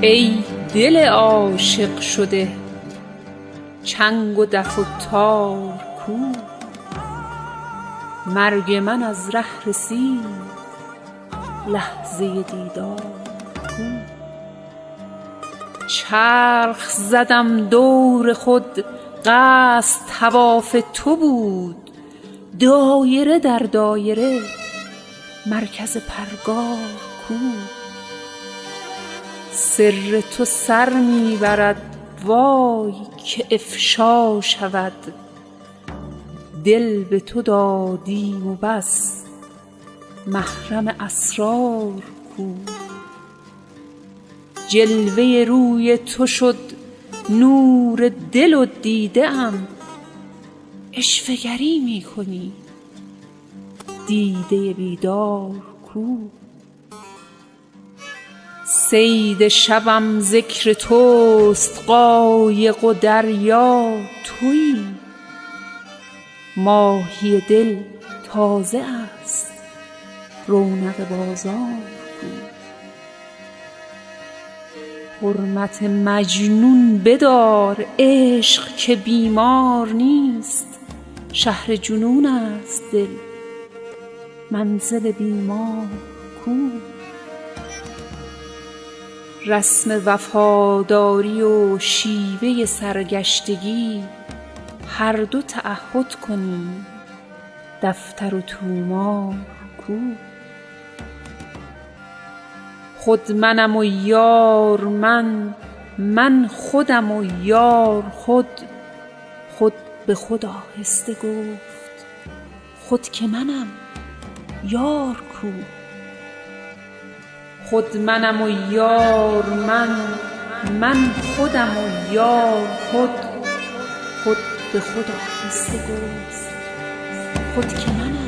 ای دل عاشق شده چنگ و دف و تار کو؟ مرگ من از ره رسید لحظه دیدار کو؟ چرخ زدم دور خود قصد طواف تو بود، دایره در دایره مرکز پرگار کو؟ سر تو سر می برد وای که افشا شود، دل به تو دادیم و بس محرم اسرار کو؟ جلوه روی تو شد نور دل و دیده ام، عشوه گری می کنی دیده بیدار کو؟ صید شبم ذکر توست قایق و دریا تویی، ماهی دل تازه است رونق بازار کو؟ حرمت مجنون بدار عشق که بیمار نیست، شهر جنون است دل منزل بیمار کو؟ رسم وفاداری و شیوه سرگشتگی هر دو تعهد کنیم، دفتر و طومار کو؟ خود منم و یار من خودم و یار خود به خود آهسته گفت خود که منم یار کو؟ خود منم و یار من خودم و یار خود به خود آهسته گفت خود که منم